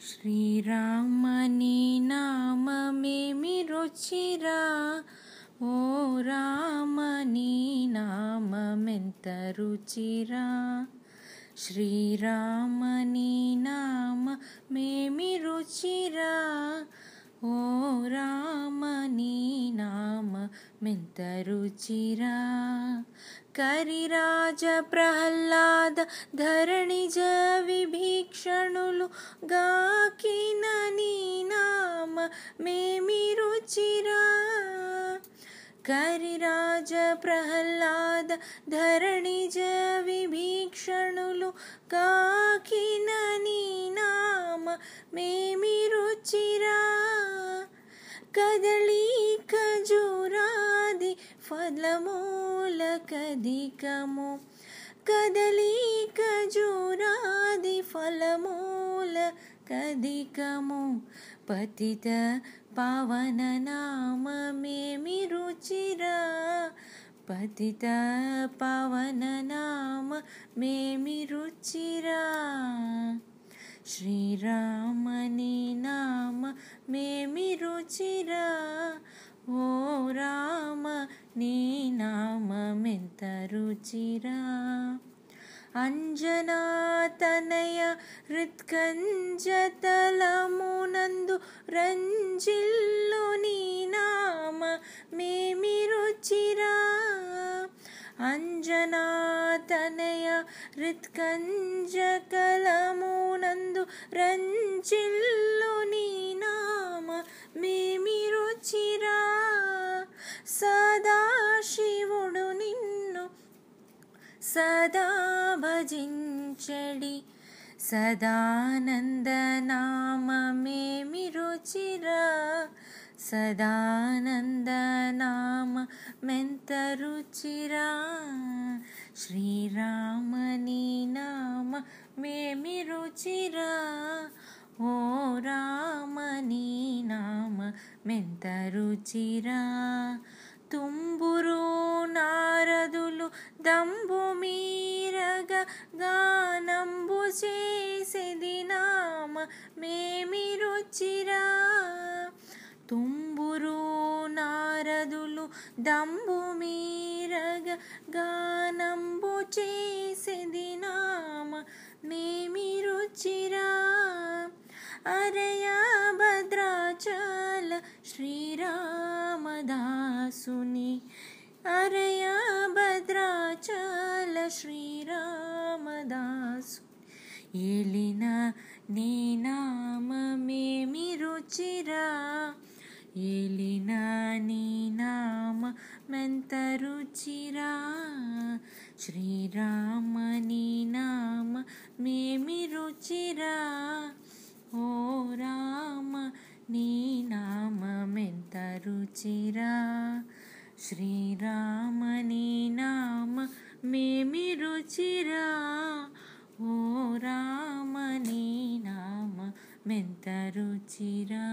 శ్రీరామని నామమేమి రుచిరా, ఓ రామని నామమెంత రుచిరా. శ్రీరామని నామమేమి రుచిరా, ఓ రామని నామమెంత రుచిరా. కరిరాజ ప్రహ్లాద ధరణిజ విభీషణులు గాకిన నీ నామమేమి రుచిరా. కరిరాజ ప్రహ్లాద ధరణిజ విభీషణులు గాకిన నీ నామమేమి రుచిరా. కదళీ ఖజూరాది ఫలమూలకధికము, కదళీ ఖజూరాది ఫలమూలకధికము. పతిత పావన నామమేమి రుచిరా, పతిత పావన నామమేమి రుచిరా. శ్రీరామని నామమేమి రుచిరా, ఓ రామ నీ నామమెంత రుచిరా. అంజనాతనయ హృత్కంజతలమునందు రంజిల్లు నీ నామమేమి రుచిరా. అంజనాతనయ హృత్కంజకలమునందు రంజిల్లు నీ నామమేమి రుచిరా. సదాశివుడు నిన్ను సదా భజించడి, సదానంద నామమేమి రుచిరా. సదానంద నామమెంత రుచిరా. శ్రీరామని నామమేమి రుచిరా, ఓ రామని నామమెంత రుచిరా. తుంబురు నారదులు దంబు మీరగ గానంబు చేసేది నామమేమి రుచిరా. తుంబురు నారదులు దంబు మీరగ గానంబు చేసేది నామమేమి రుచిరా. అరయ భద్రాచల శ్రీరామదాసుని, అరయ భద్రాచల శ్రీరామదాసు ఏలిన నీ నామమేమి రుచిరా. ఏలిన నీ నామమెంత రుచిరా. శ్రీరామని నామమేమి రుచిరా, ఓ రామ నీ నామమెంత రుచిరా. శ్రీరామని నామమేమి రుచిరా, ఓ రామ నీ నామమెంత రుచిరా.